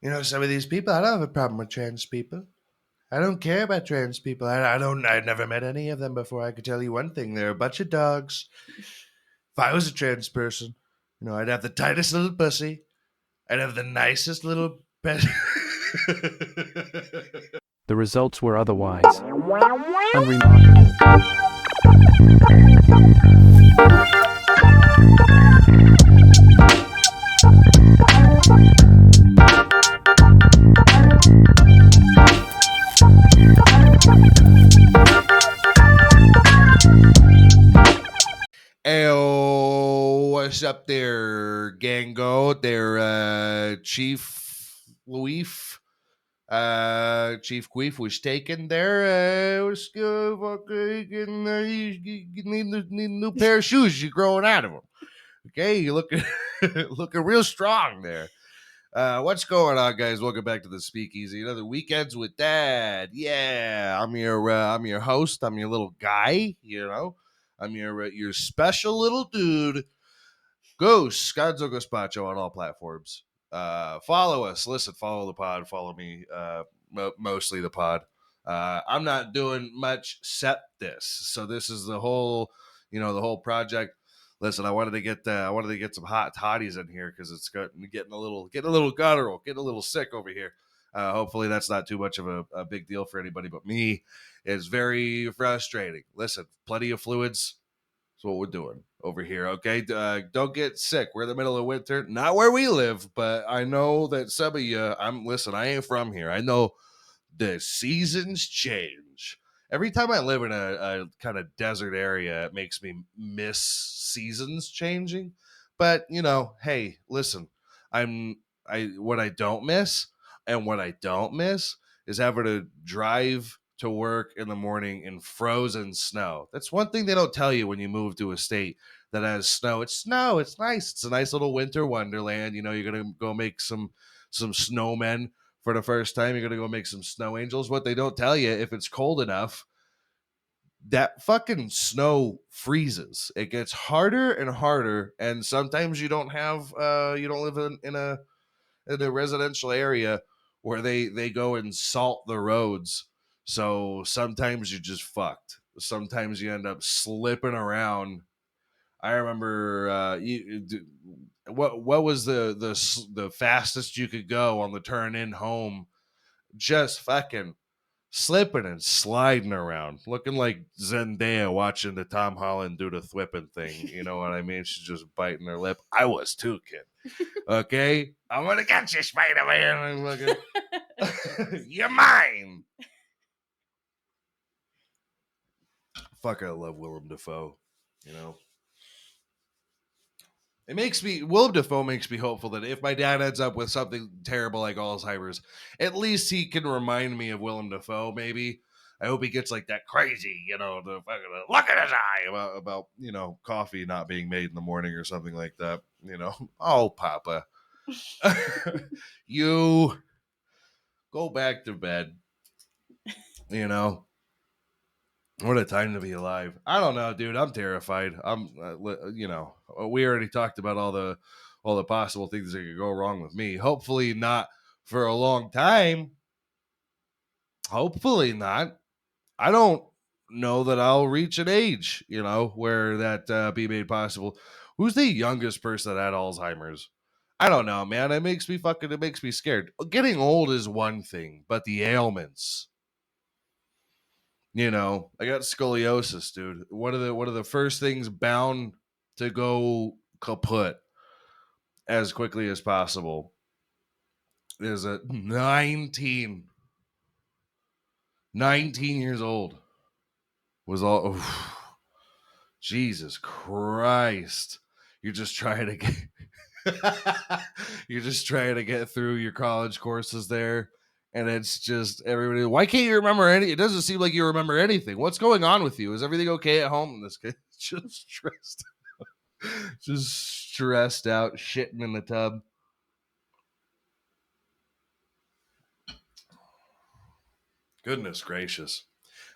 Some of these people, I don't have a problem with trans people. I don't care about trans people. I've never met any of them before. I could tell you one thing: they're a bunch of dogs. If I was a trans person, I'd have the tightest little pussy. I'd have the nicest little bed. The results were otherwise. Unremarkable. Ayo, what's up there, Gango? There, Chief Leaf. Chief Queef was taken there. Was fucking, you need a new pair of shoes. You're growing out of them. Okay, you're looking looking real strong there. What's going on, guys? Welcome back to the Speakeasy. Another weekends with Dad. Yeah, I'm your host. I'm your little guy. I'm your special little dude. Ghost Gonzo Gospacho on all platforms. Follow us. Listen, follow the pod. Follow me. Mostly the pod. I'm not doing much except this. So this is the whole project. Listen, I wanted to get some hot toddies in here because it's getting a little guttural, getting a little sick over here. Hopefully that's not too much of a big deal for anybody but me. It's very frustrating. Listen, plenty of fluids. That's what we're doing over here, okay? Don't get sick. We're in the middle of winter, not where we live, but I know that some of you. I ain't from here. I know the seasons change. Every time I live in a kind of desert area, it makes me miss seasons changing. But hey, listen, I what I don't miss, and what I don't miss is having to drive to work in the morning in frozen snow. That's one thing they don't tell you when you move to a state that has snow. It's snow. It's nice. It's a nice little winter wonderland. You're gonna go make some snowmen for the first time. You're gonna go make some snow angels. What they don't tell you, if it's cold enough, that fucking snow freezes. It gets harder and harder, and sometimes you don't live in a residential area where they go and salt the roads. So sometimes you're just fucked. Sometimes you end up slipping around. I remember what was the fastest you could go on the turn in home, just fucking slipping and sliding around, looking like Zendaya watching the Tom Holland do the thwipping thing. You know what I mean? She's just biting her lip. I was too, kid. Okay, I'm gonna get you, Spider Man. You're mine. Fuck, I love Willem Dafoe. You know, Willem Dafoe makes me hopeful that if my dad ends up with something terrible like Alzheimer's, at least he can remind me of Willem Dafoe. Maybe I hope he gets like that crazy, the fucking look at his eye about coffee not being made in the morning or something like that. Oh, Papa, you go back to bed. You know, what a time to be alive. I don't know, dude. I'm terrified. We already talked about all the possible things that could go wrong with me. Hopefully not for a long time. Hopefully not. I don't know that I'll reach an age, where that be made possible. Who's the youngest person that had Alzheimer's? I don't know, man. It makes me scared. Getting old is one thing, but the ailments. I got scoliosis, dude. One of the first things bound to go kaput as quickly as possible is a 19 years old was all. Oof, Jesus Christ. You're just trying to get you're just trying to get through your college courses there. And it's just everybody. Why can't you remember any? It doesn't seem like you remember anything. What's going on with you? Is everything okay at home? And this kid just stressed out, shitting in the tub. Goodness gracious!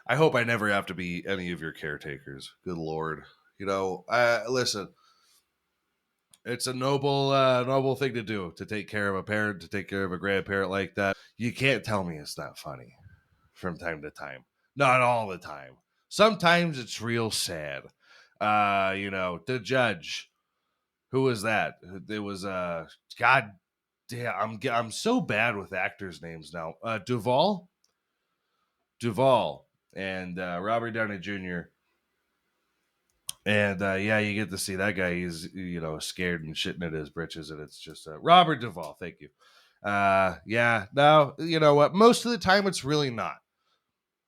I hope I never have to be any of your caretakers. Good Lord. Listen. It's a noble thing to do, to take care of a parent, to take care of a grandparent like that. You can't tell me it's not funny from time to time. Not all the time. Sometimes it's real sad. The judge. Who was that? It was God damn. I'm so bad with actors' names now. Duvall, and Robert Downey Jr. And yeah, you get to see that guy. He's scared and shitting at his britches, and it's just Robert Duvall. Thank you. Yeah. No, you know what? Most of the time, it's really not.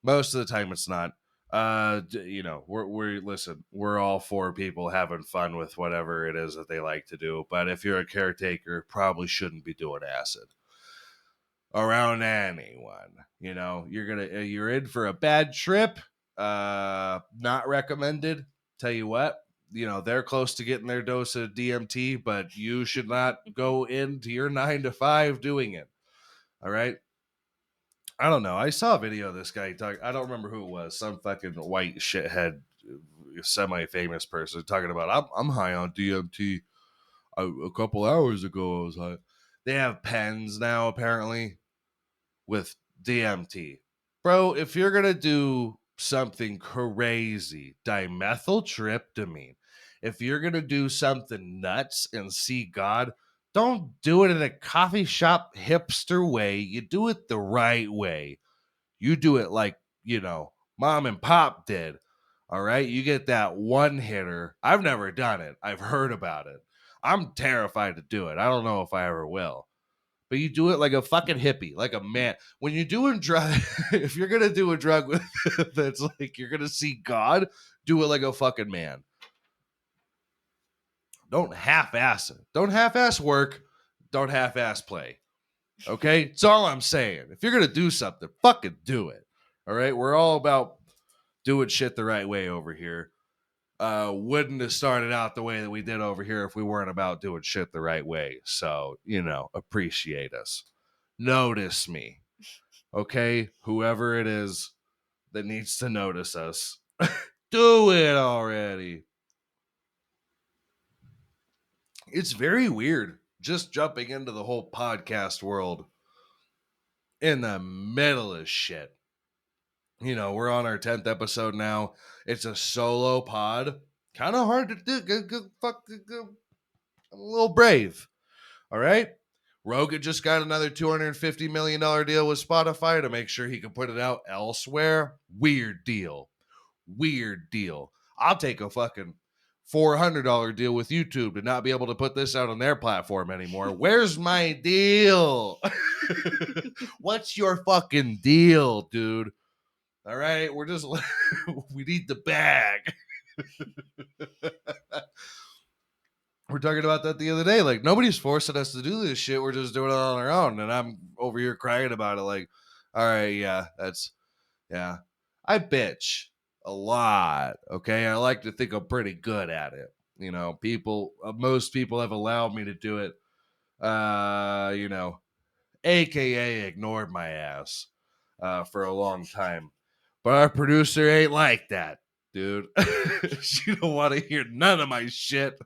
Most of the time, it's not. We're listen. We're all four people having fun with whatever it is that they like to do. But if you're a caretaker, probably shouldn't be doing acid around anyone. You're in for a bad trip. Not recommended. Tell you what, they're close to getting their dose of DMT, but you should not go into your 9 to 5 doing it. All right. I don't know. I saw a video of this guy talking. I don't remember who it was. Some fucking white shithead, semi-famous person talking about. I'm high on DMT. A couple hours ago, I was high. They have pens now, apparently, with DMT. Bro, if you're going to do something crazy, dimethyltryptamine, if you're going to do something nuts and see God, don't do it in a coffee shop hipster way. You do it the right way. You do it like, mom and pop did. All right. You get that one hitter. I've never done it. I've heard about it. I'm terrified to do it. I don't know if I ever will. But you do it like a fucking hippie, like a man. When you're doing drug, if you're gonna do a drug with that's like you're gonna see God, do it like a fucking man. Don't half-ass it. Don't half-ass work. Don't half-ass play. Okay, that's all I'm saying. If you're gonna do something, fucking do it. All right, we're all about doing shit the right way over here. Wouldn't have started out the way that we did over here if we weren't about doing shit the right way. So, appreciate us. Notice me. Okay? Whoever it is that needs to notice us. Do it already. It's very weird just jumping into the whole podcast world in the middle of shit. We're on our 10th episode now. It's a solo pod. Kind of hard to do. I'm a little brave. All right. Rogan just got another $250 million deal with Spotify to make sure he can put it out elsewhere. Weird deal. I'll take a fucking $400 deal with YouTube to not be able to put this out on their platform anymore. Where's my deal? What's your fucking deal, dude? All right, we need the bag. We're talking about that the other day. Like, nobody's forcing us to do this shit. We're just doing it on our own. And I'm over here crying about it. Like, all right, yeah. I bitch a lot. Okay. I like to think I'm pretty good at it. Most people have allowed me to do it. AKA ignored my ass for a long time. But our producer ain't like that, dude. She don't want to hear none of my shit.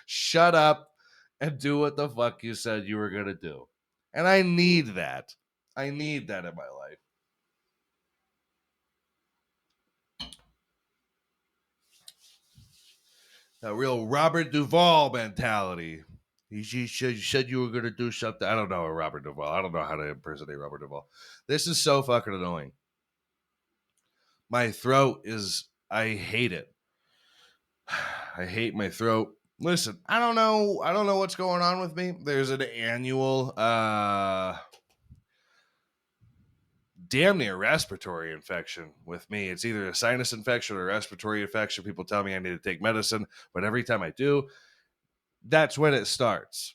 Shut up and do what the fuck you said you were going to do. And I need that. I need that in my life. A real Robert Duvall mentality. You said you were going to do something. I don't know Robert Duvall. I don't know how to impersonate Robert Duvall. This is so fucking annoying. My throat is, I hate it. I hate my throat. Listen, I don't know what's going on with me. There's an annual damn near respiratory infection with me. It's either a sinus infection or a respiratory infection. People tell me I need to take medicine, but every time I do, that's when it starts.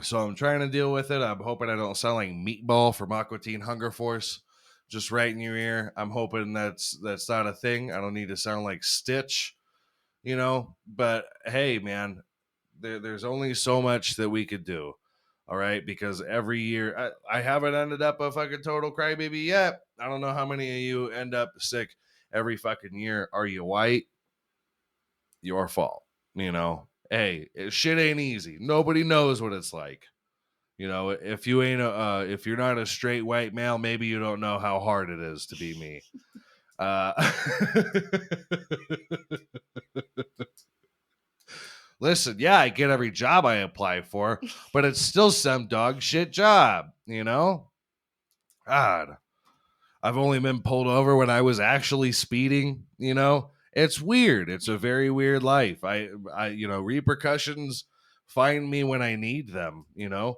So I'm trying to deal with it. I'm hoping I don't sound like Meatball from Aqua Teen Hunger Force, just right in your ear. I'm hoping that's not a thing. I don't need to sound like Stitch, But hey, man, there's only so much that we could do. All right, because every year I haven't ended up a fucking total crybaby yet. I don't know how many of you end up sick every fucking year. Are you white? Your fault, Hey, shit ain't easy. Nobody knows what it's like. You know, if you're not a straight white male, maybe you don't know how hard it is to be me. Uh, Listen, yeah, I get every job I apply for, but it's still some dog shit job, you know? God, I've only been pulled over when I was actually speeding, you know? It's weird. It's a very weird life. Repercussions find me when I need them, you know?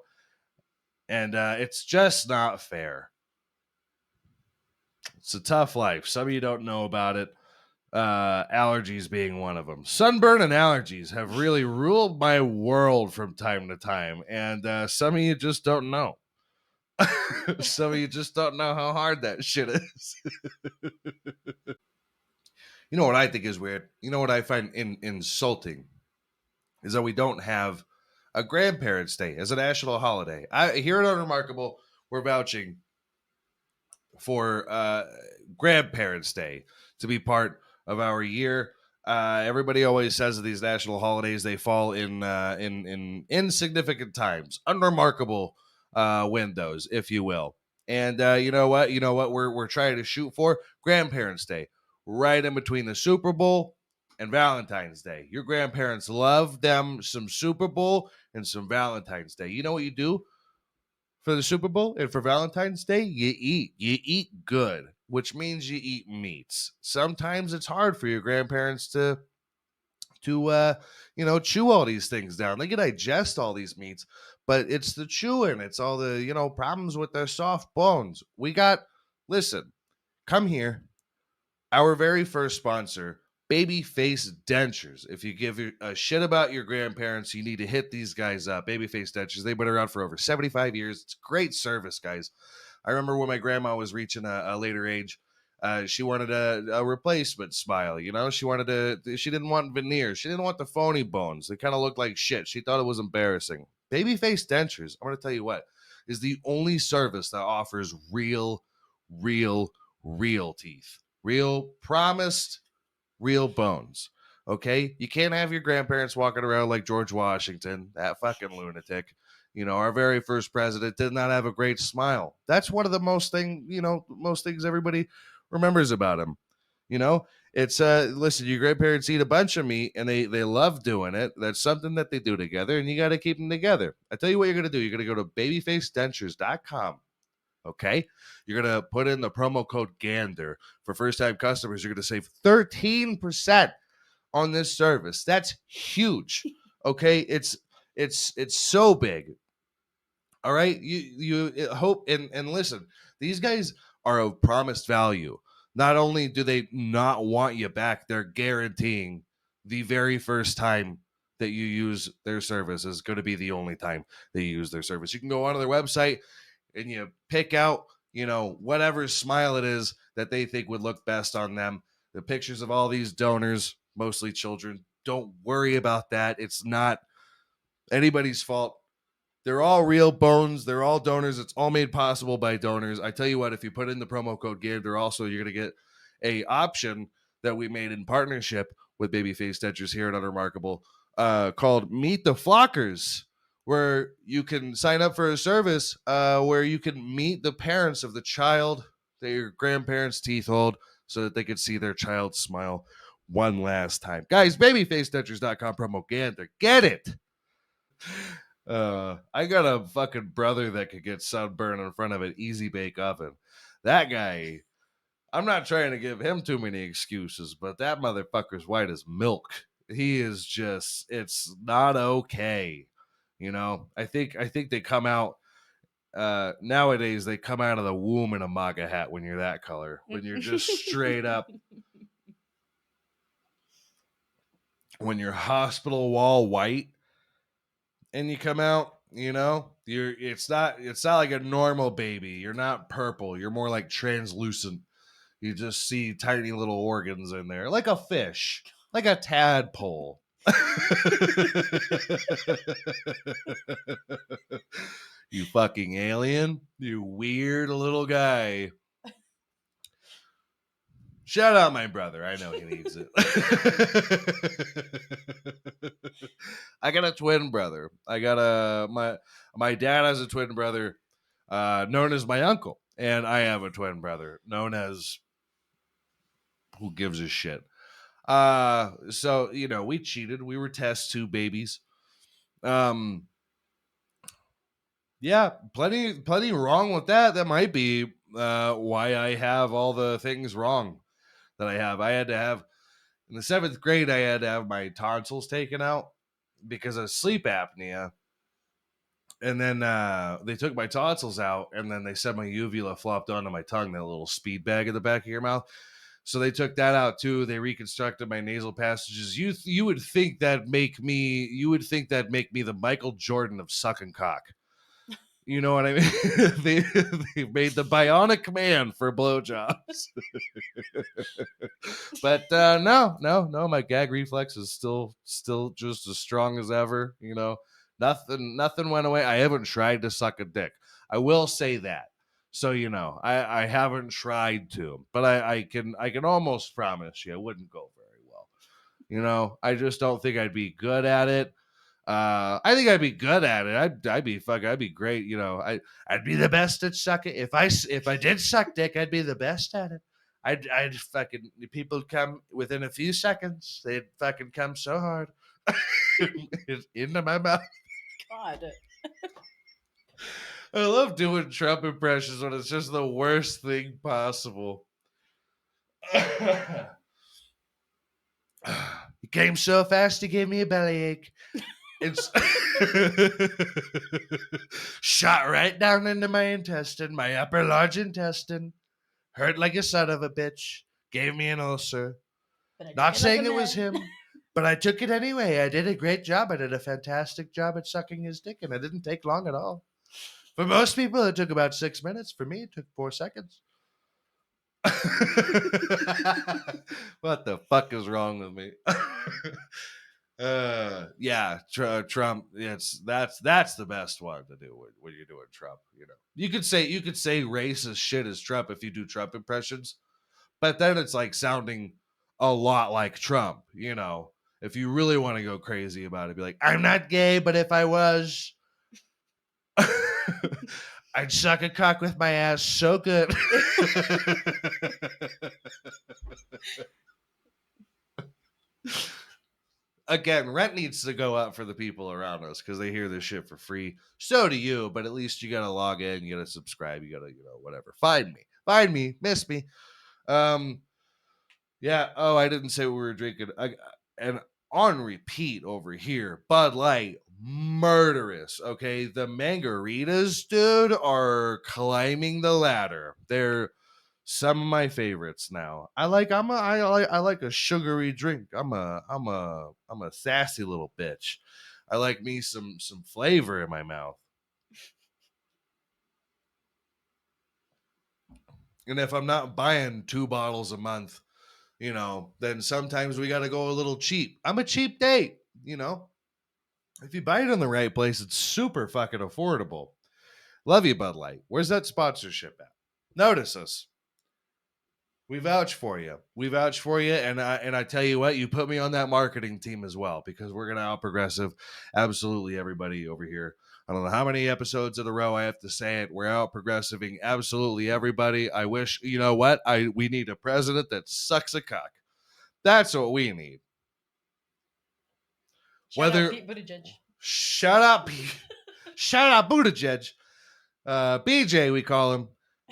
And it's just not fair. It's a tough life. Some of you don't know about it. Allergies being one of them. Sunburn and allergies have really ruled my world from time to time, and some of you just don't know. Some of you just don't know how hard that shit is. You know what I think is weird? You know what I find insulting is that we don't have a Grandparents' Day as a national holiday. Here at Unremarkable, we're vouching for Grandparents' Day to be part of our year. Everybody always says that these national holidays they fall in insignificant times, unremarkable windows, if you will. And you know what? You know what we're trying to shoot for? Grandparents' Day, right in between the Super Bowl and Valentine's Day. Your grandparents love them some Super Bowl and some Valentine's Day. You know what you do? For the Super Bowl and for Valentine's Day, you eat. You eat good, which means you eat meats. Sometimes it's hard for your grandparents to chew all these things down. They can digest all these meats, but it's the chewing, it's all the, problems with their soft bones. Listen, come here, our very first sponsor, Babyface Dentures. If you give a shit about your grandparents, you need to hit these guys up. Babyface Dentures. They've been around for over 75 years. It's great service, guys. I remember when my grandma was reaching a later age, she wanted a replacement smile. She didn't want veneers. She didn't want the phony bones. They kind of looked like shit. She thought it was embarrassing. Babyface Dentures, I'm going to tell you what, is the only service that offers real, real teeth. Real promised, real bones. Okay? You can't have your grandparents walking around like George Washington, that fucking lunatic. Our very first president did not have a great smile. That's one of the most things everybody remembers about him. You know, it's listen, your grandparents eat a bunch of meat and they love doing it. That's something that they do together, and you got to keep them together. I tell you what you're going to do. You're going to go to babyfacedentures.com. Okay. You're going to put in the promo code GANDER for first time customers. You're going to save 13% on this service. That's huge. Okay. It's so big. All right. You hope and listen, these guys are of promised value. Not only do they not want you back, they're guaranteeing the very first time that you use their service is going to be the only time that you use their service. You can go onto their website and you pick out, whatever smile it is that they think would look best on them. The pictures of all these donors, mostly children. Don't worry about that. It's not anybody's fault. They're all real bones. They're all donors. It's all made possible by donors. I tell you what, if you put in the promo code GANDER, also you're going to get a option that we made in partnership with Babyface Dentures here at Unremarkable called Meet the Flockers, where you can sign up for a service where you can meet the parents of the child that your grandparents' teeth hold so that they could see their child smile one last time. Guys, babyfacedentures.com promo GANDER. Get it. I got a fucking brother that could get sunburn in front of an easy bake oven. That guy, I'm not trying to give him too many excuses, but that motherfucker's white as milk. He is just, it's not okay. I think they come out nowadays they come out of the womb in a MAGA hat when you're that color. When you're just straight up, when you're hospital wall white and you come out, it's not like a normal baby. You're not purple. You're more like translucent. You just see tiny little organs in there, like a fish, like a tadpole. You fucking alien. You weird little guy. Shout out my brother. I know he needs it. I got a twin brother. I got my dad has a twin brother, known as my uncle, and I have a twin brother known as who gives a shit. So we cheated. We were test tube babies. Um, yeah, plenty wrong with that. That might be why I have all the things wrong that I have. I had to have in the seventh grade. I had to have my tonsils taken out because of sleep apnea. And then they took my tonsils out, and then they said my uvula flopped onto my tongue, that little speed bag at the back of your mouth. So they took that out too. They reconstructed my nasal passages. You would think that make me the Michael Jordan of sucking cock. You know what I mean? they made the bionic man for blowjobs. But no, my gag reflex is still just as strong as ever. Nothing went away. I haven't tried to suck a dick. I will say that. So I haven't tried to, but I can almost promise you it wouldn't go very well. I just don't think I'd be good at it. I think I'd be good at it. I'd be great. I'd be the best at sucking. If I did suck dick, I'd be the best at it. I'd fucking people come within a few seconds. They'd fucking come so hard into my mouth. God. I love doing Trump impressions when it's just the worst thing possible. He came so fast, he gave me a bellyache. It's shot right down into my intestine, my upper large intestine. Hurt like a son of a bitch. Gave me an ulcer. But I Not took it like saying a it was man. him, but I took it anyway. I did a great job. I did a fantastic job at sucking his dick, and it didn't take long at all. For most people, it took about 6 minutes. For me, it took 4 seconds. What the fuck is wrong with me? Yeah, Trump. That's the best one to do when you're doing Trump. You could say racist shit as Trump if you do Trump impressions, but then it's like sounding a lot like Trump. If you really want to go crazy about it, be like, I'm not gay, but if I was, I'd suck a cock with my ass so good. Again, rent needs to go up for the people around us because they hear this shit for free. So do you, but at least you gotta log in, you gotta subscribe, you gotta, whatever. Find me, miss me. Um, yeah. Oh, I didn't say what we were drinking. And on repeat over here, Bud Light, murderous. Okay, the margaritas, dude, are climbing the ladder. They're some of my favorites now. I like a sugary drink. I'm a sassy little bitch. I like me some flavor in my mouth. And if I'm not buying 2 bottles a month, then sometimes we got to go a little cheap. I'm a cheap date, If you buy it in the right place, it's super fucking affordable. Love you, Bud Light. Where's that sponsorship at? Notice us. We vouch for you. And I tell you what, you put me on that marketing team as well because we're gonna out progressive absolutely everybody over here. I don't know how many episodes in a row I have to say it. We're out progressiving absolutely everybody. I wish you know what we need a president that sucks a cock. That's what we need. Shout out Pete Buttigieg. Shut up, shout out Buttigieg, BJ we call him.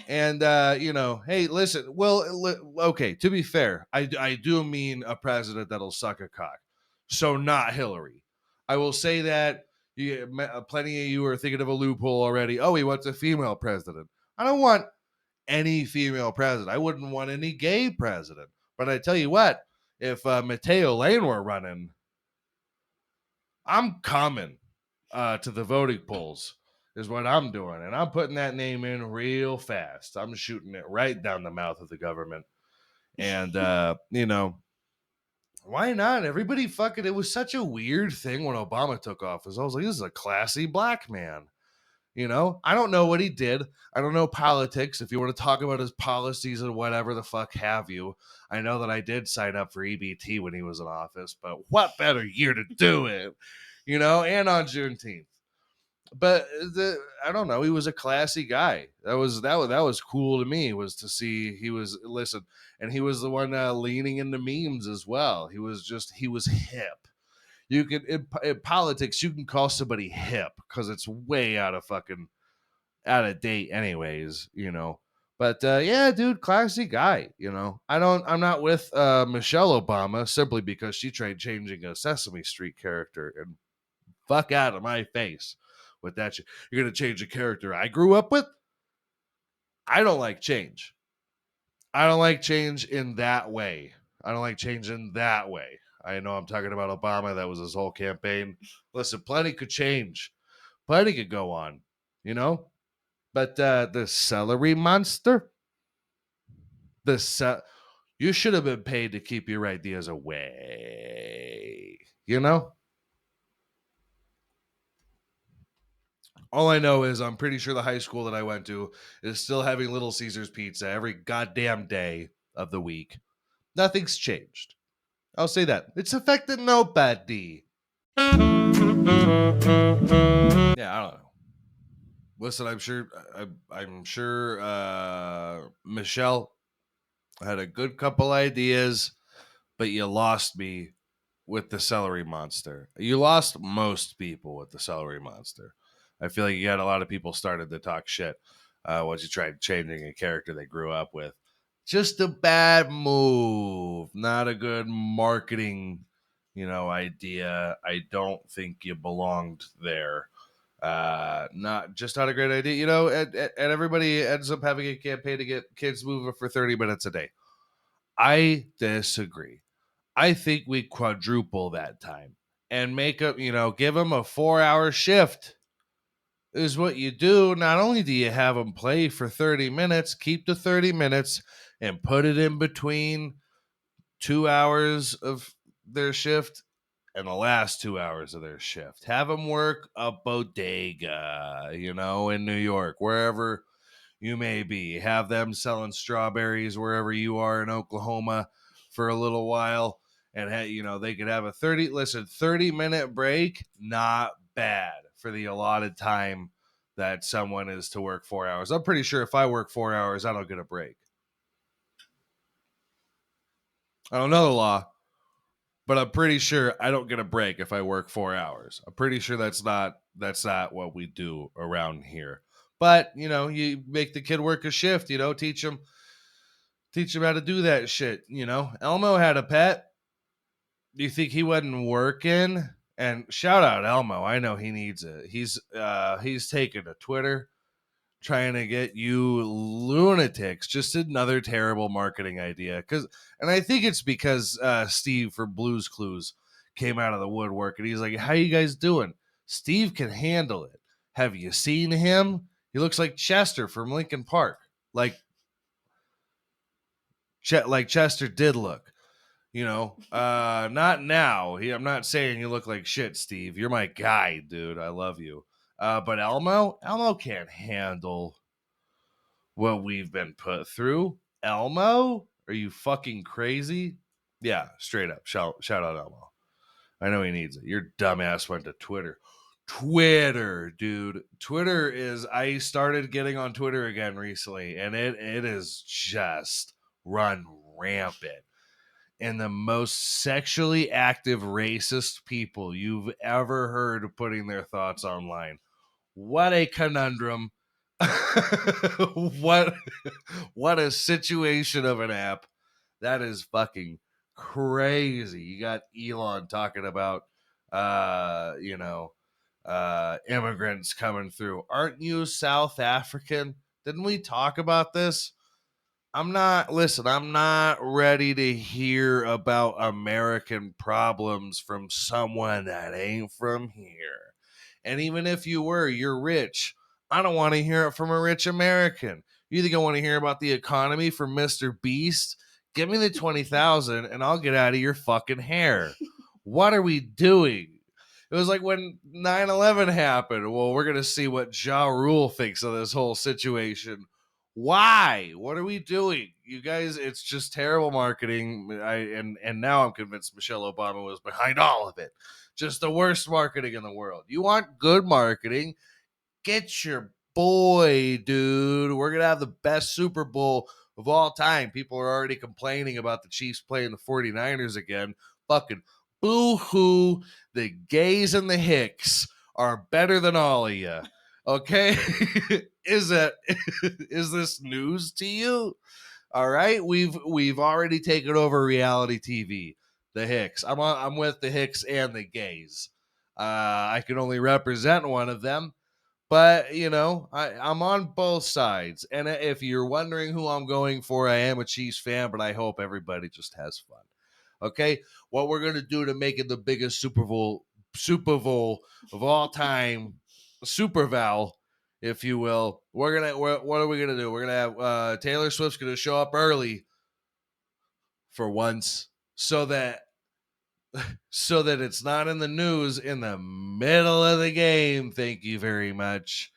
And hey, listen. Well, okay. To be fair, I do mean a president that'll suck a cock. So not Hillary. I will say that plenty of you are thinking of a loophole already. Oh, he wants a female president. I don't want any female president. I wouldn't want any gay president. But I tell you what, if Mateo Lane were running, I'm coming to the voting polls. Is what I'm doing. And I'm putting that name in real fast. I'm shooting it right down the mouth of the government. And, why not? Everybody fucking, it was such a weird thing when Obama took office. I was like, this is a classy black man. You know, I don't know what he did. I don't know politics. If you want to talk about his policies and whatever the fuck have you, I know that I did sign up for EBT when he was in office, but what better year to do it? You know, and on Juneteenth. But I don't know. He was a classy guy. That was cool to me. Was to see he was listen, and he was the one leaning into memes as well. He was hip. You can in politics you can call somebody hip because it's way out of date anyways. You know. But yeah, dude, classy guy. You know, I'm not with Michelle Obama simply because she tried changing a Sesame Street character and fuck out of my face with that shit. You're gonna change a character I grew up with? I don't like change. I don't like change in that way. I don't like change in that way. I know I'm talking about Obama. That was his whole campaign. Listen, plenty could change. Plenty could go on, you know? But the celery monster, you should have been paid to keep your ideas away. You know? All I know is I'm pretty sure the high school that I went to is still having Little Caesars pizza every goddamn day of the week. Nothing's changed. I'll say that. It's affected nobody. Yeah, I don't know. Listen, I'm sure Michelle had a good couple ideas, but you lost me with the celery monster. You lost most people with the celery monster. I feel like you had a lot of people started to talk shit once you tried changing a character they grew up with. Just a bad move, not a good marketing, idea. I don't think you belonged there. Not a great idea. And everybody ends up having a campaign to get kids moving for 30 minutes a day. I disagree. I think we quadruple that time and make up, give them a 4-hour shift is what you do. Not only do you have them play for 30 minutes, keep the 30 minutes and put it in between 2 hours of their shift and the last 2 hours of their shift. Have them work a bodega, in New York, wherever you may be. Have them selling strawberries wherever you are in Oklahoma for a little while. And, they could have a 30-minute break. Not bad for the allotted time that someone is to work 4 hours. I'm pretty sure if I work 4 hours, I don't get a break. I don't know the law, but I'm pretty sure I don't get a break if I work 4 hours. I'm pretty sure that's not what we do around here. But, you make the kid work a shift, teach him how to do that shit, Elmo had a pet. Do you think he wasn't working? And shout out Elmo. I know he needs it. He's taken to Twitter trying to get you lunatics. Just another terrible marketing idea. And I think it's because Steve from Blues Clues came out of the woodwork and he's like, "How you guys doing?" Steve can handle it. Have you seen him? He looks like Chester from Lincoln Park. Like Chester did look. Not now. I'm not saying you look like shit, Steve. You're my guy, dude. I love you. But Elmo can't handle what we've been put through. Elmo? Are you fucking crazy? Yeah, straight up. Shout out Elmo. I know he needs it. Your dumbass went to Twitter. Twitter, dude. I started getting on Twitter again recently, and it is just run rampant. And the most sexually active racist people you've ever heard putting their thoughts online. What a conundrum. what what a situation of an app. That is fucking crazy. You got Elon talking about immigrants coming through. Aren't you South African? Didn't we talk about this? I'm not ready to hear about American problems from someone that ain't from here. And even if you were, you're rich. I don't want to hear it from a rich American. You think I want to hear about the economy from Mr. Beast? Give me the 20,000 and I'll get out of your fucking hair. What are we doing? was like when 9/11 happened. Well, we're gonna see what Ja Rule thinks of this whole situation. Why? What are we doing? You guys, it's just terrible marketing. And now I'm convinced Michelle Obama was behind all of it. Just the worst marketing in the world. You want good marketing? Get your boy, dude. We're going to have the best Super Bowl of all time. People are already complaining about the Chiefs playing the 49ers again. Fucking boo hoo. The gays and the hicks are better than all of you. Okay? is this news to you? All right? We've already taken over reality TV. The hicks. I'm with the hicks and the gays. I can only represent one of them. But, I'm on both sides. And if you're wondering who I'm going for, I am a Chiefs fan, but I hope everybody just has fun. Okay? What we're going to do to make it the biggest Super Bowl of all time, Super Val, if you will. What are we going to do? We're going to have Taylor Swift's going to show up early for once so that it's not in the news in the middle of the game. Thank you very much.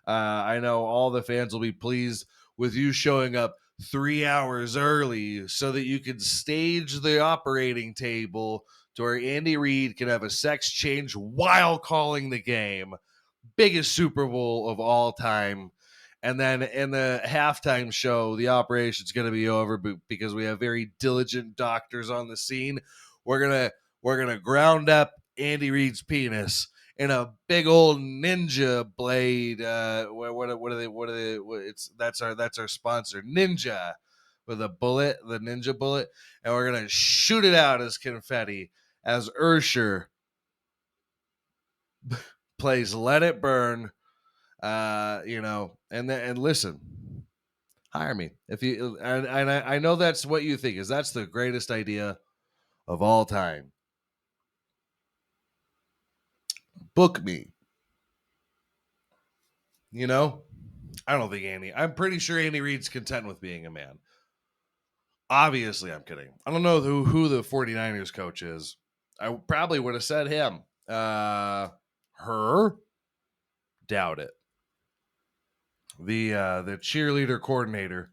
I know all the fans will be pleased with you showing up 3 hours early so that you can stage the operating table to where Andy Reid can have a sex change while calling the game. Biggest Super Bowl of all time. And then in the halftime show, the operation's going to be over because we have very diligent doctors on the scene. We're gonna ground up Andy Reid's penis in a big old ninja blade. What are they? It's that's our sponsor, Ninja, with a bullet, the ninja bullet, and we're gonna shoot it out as confetti as Ursher plays "Let It Burn." And listen, hire me if you. And I know that's what you think is that's the greatest idea of all time. Book me. I don't think I'm pretty sure Andy Reid's content with being a man. Obviously, I'm kidding. I don't know who the 49ers coach is. I probably would have said him. Her? Doubt it. The cheerleader coordinator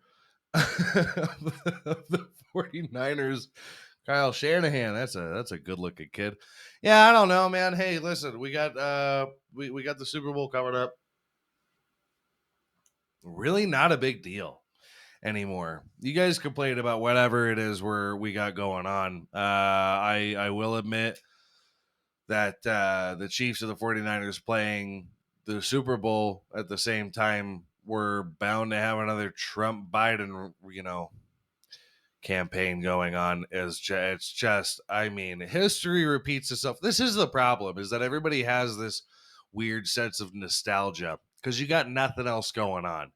of the 49ers, Kyle Shanahan. That's a good looking kid. Yeah, I don't know, man. Hey, listen, we got we got the Super Bowl coming up. Really not a big deal anymore. You guys complain about whatever it is we got going on. I will admit that the Chiefs of the 49ers playing the Super Bowl at the same time, we're bound to have another Trump Biden, campaign going on. It's just, I mean, history repeats itself. This is the problem, is that everybody has this weird sense of nostalgia because you got nothing else going on.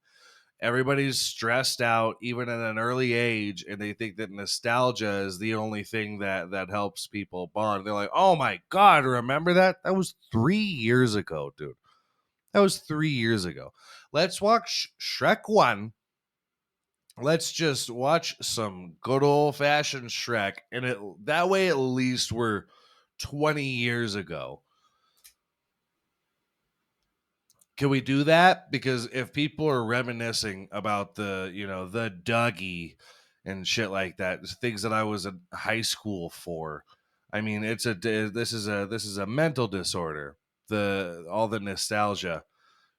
Everybody's stressed out, even at an early age, and they think that nostalgia is the only thing that helps people bond. They're like, "Oh my god, remember that? That was 3 years ago, dude. That was 3 years ago. Let's watch Shrek 1. Let's just watch some good old fashioned Shrek, and that way at least we're 20 years ago." Can we do that? Because if people are reminiscing about the Dougie and shit like that, things that I was in high school for, I mean, this is a mental disorder. All the nostalgia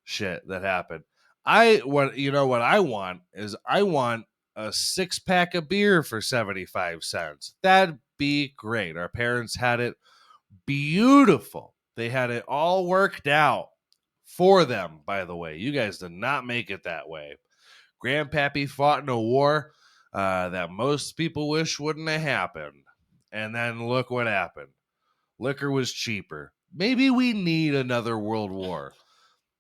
shit that happened. What I want is I want a 6-pack of beer for 75 cents. That'd be great. Our parents had it beautiful. They had it all worked out for them, by the way. You guys did not make it that way. Grandpappy fought in a war that most people wish wouldn't have happened. And then look what happened. Liquor was cheaper. Maybe we need another world war.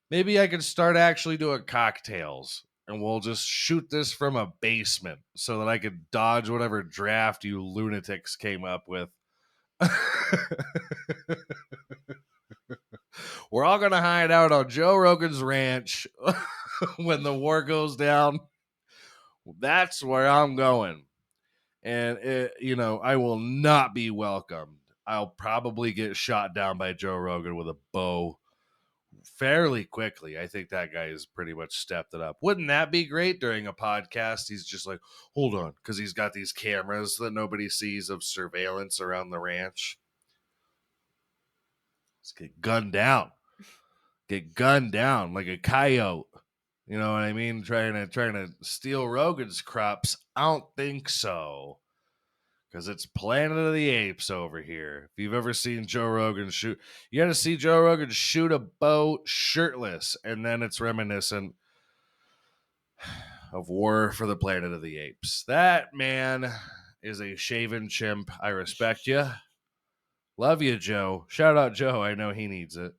Maybe I could start actually doing cocktails and we'll just shoot this from a basement so that I could dodge whatever draft you lunatics came up with. We're all going to hide out on Joe Rogan's ranch when the war goes down. That's where I'm going. And, I will not be welcomed I'll probably get shot down by Joe Rogan with a bow fairly quickly. I think that guy has pretty much stepped it up. Wouldn't that be great during a podcast? He's just like, hold on, because he's got these cameras that nobody sees of surveillance around the ranch. Let's get gunned down. Get gunned down like a coyote. You know what I mean? Trying to steal Rogan's crops. I don't think so. Because it's Planet of the Apes over here. If you've ever seen Joe Rogan shoot, you got to see Joe Rogan shoot a bow shirtless, and then it's reminiscent of War for the Planet of the Apes. That man is a shaven chimp. I respect you. Love you, Joe. Shout out Joe. I know he needs it.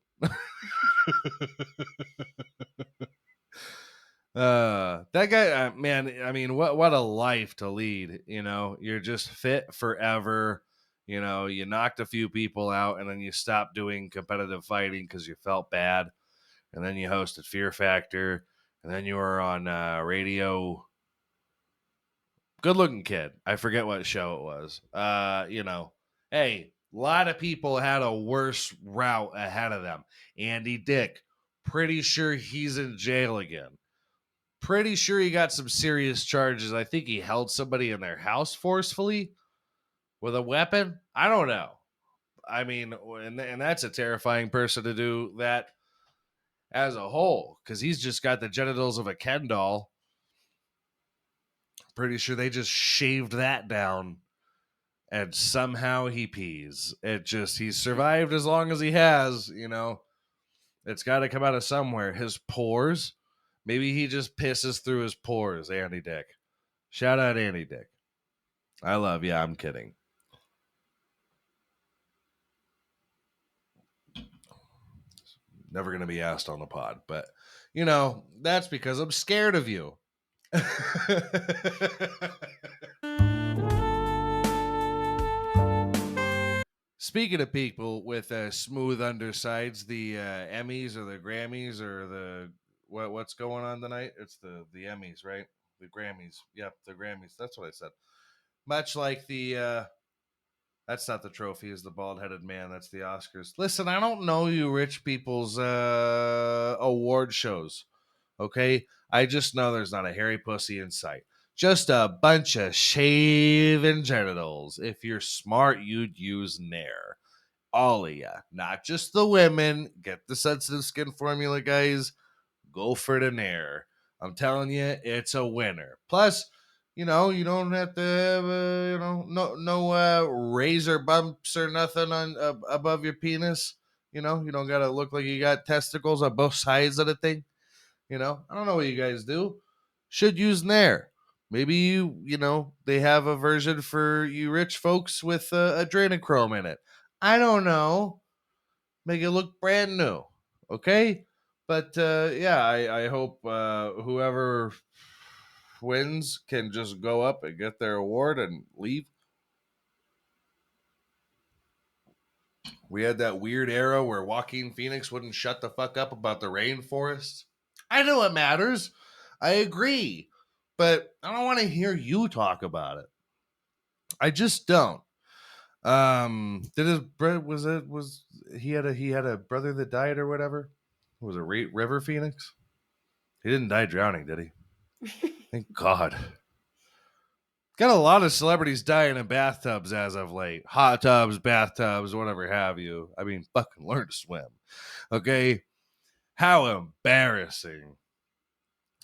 That guy, man, I mean, what a life to lead. You know, you're just fit forever. You know, you knocked a few people out, and then you stopped doing competitive fighting because you felt bad, and then you hosted Fear Factor, and then you were on radio. Good looking kid. I forget what show it was. You know, hey, a lot of people had a worse route ahead of them. Andy Dick, pretty sure he's in jail again. Pretty sure he got some serious charges. I think he held somebody in their house forcefully with a weapon. I don't know. I mean, and that's a terrifying person to do that as a whole, because he's just got the genitals of a Ken doll. Pretty sure they just shaved that down, and somehow he pees. He's survived as long as he has, you know. It's got to come out of somewhere. His pores. Maybe he just pisses through his pores, Andy Dick. Shout out Andy Dick. I love you. I'm kidding. Never going to be asked on the pod, but, you know, that's because I'm scared of you. Speaking of people with smooth undersides, the Emmys or the Grammys or the what's going on tonight? It's the Emmys, right? The Grammys. Yep, the Grammys. That's what I said. Much like the that's not the trophy, is the bald-headed man. That's the Oscars. Listen, I don't know you rich people's award shows. Okay? I just know there's not a hairy pussy in sight. Just a bunch of shaven genitals. If you're smart, you'd use Nair. All of ya, not just the women. Get the sensitive skin formula, guys. Go for the Nair. I'm telling you, it's a winner. Plus, you know, you don't have to have no razor bumps or nothing on above your penis. You know, you don't gotta look like you got testicles on both sides of the thing. You know, I don't know what you guys do. Should use Nair. Maybe you know, they have a version for you rich folks with adrenochrome in it. I don't know. Make it look brand new. Okay? But yeah, I hope whoever wins can just go up and get their award and leave. We had that weird era where Joaquin Phoenix wouldn't shut the fuck up about the rainforest. I know it matters. I agree. But I don't want to hear you talk about it. I just don't. Did his brother was he had a brother that died or whatever? Was it River Phoenix? He didn't die drowning, did he? Thank God. Got a lot of celebrities dying in bathtubs as of late. Hot tubs, bathtubs, whatever have you. I mean, fucking learn to swim. Okay? How embarrassing.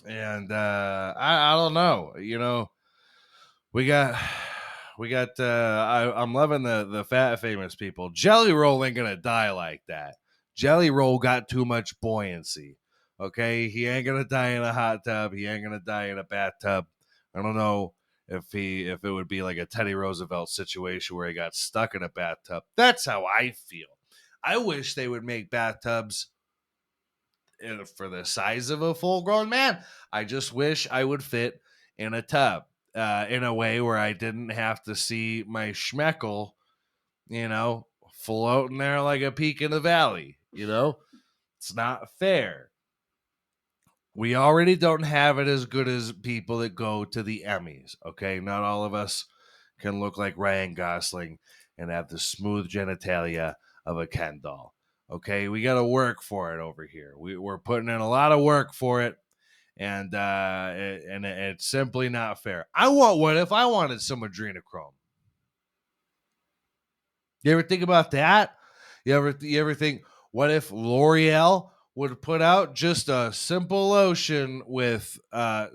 And I don't know. You know, we got I'm loving the fat famous people. Jelly Roll ain't gonna die like that. Jelly Roll got too much buoyancy. Okay, he ain't gonna die in a hot tub. He ain't gonna die in a bathtub. I don't know if it would be like a Teddy Roosevelt situation where he got stuck in a bathtub. That's how I feel. I wish they would make bathtubs for the size of a full grown man. I just wish I would fit in a tub in a way where I didn't have to see my schmeckle, you know, floating there like a peak in the valley. You know, it's not fair. We already don't have it as good as people that go to the Emmys. Okay, not all of us can look like Ryan Gosling and have the smooth genitalia of a Ken doll. Okay, we got to work for it over here. We're putting in a lot of work for it, and it's simply not fair. What if I wanted some adrenochrome? You ever think about that? You ever think, what if L'Oreal would put out just a simple lotion with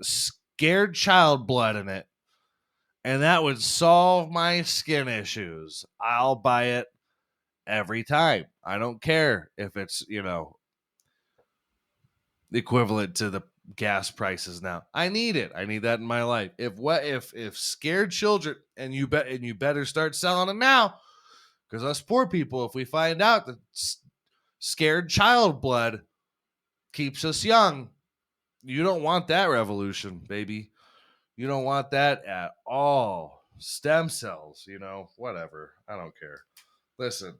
scared child blood in it, and that would solve my skin issues? I'll buy it every time. I don't care if it's, equivalent to the gas prices now. I need it. I need that in my life. If scared children, and you better start selling it now, because us poor people, if we find out that scared child blood keeps us young, you don't want that revolution, baby. You don't want that at all. Stem cells, whatever. I don't care. Listen,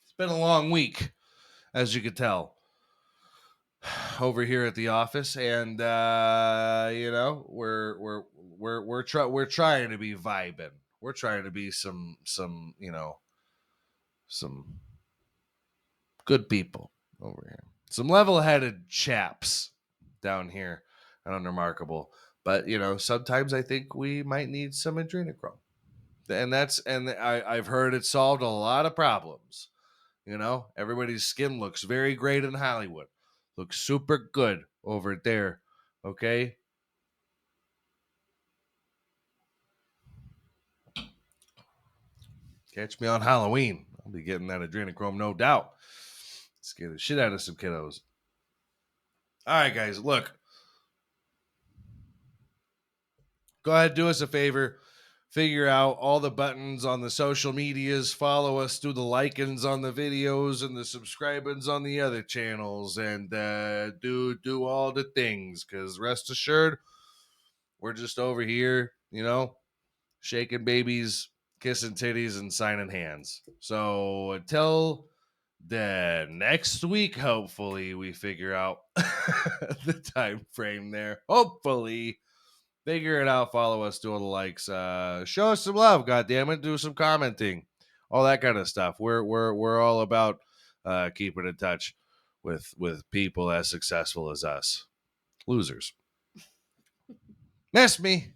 it's been a long week, as you could tell, over here at the office, and we're trying to be vibing. We're trying to be some good people over here, some level-headed chaps down here at Unremarkable. But sometimes I think we might need some adrenochrome, and I've heard it solved a lot of problems. Everybody's skin looks very great in Hollywood. Looks super good over there. Okay. Catch me on Halloween. I'll be getting that adrenochrome, no doubt. Scare the shit out of some kiddos. All right, guys, look. Go ahead, do us a favor. Figure out all the buttons on the social medias. Follow us, do the likings on the videos and the subscribings on the other channels, and do all the things. Because rest assured, we're just over here, shaking babies, kissing titties, and signing hands. So until the next week, hopefully we figure out the time frame there. Hopefully. Figure it out. Follow us. Do all the likes. Show us some love. God damn it. Do some commenting. All that kind of stuff. We're all about keeping in touch with people as successful as us. Losers. Miss me.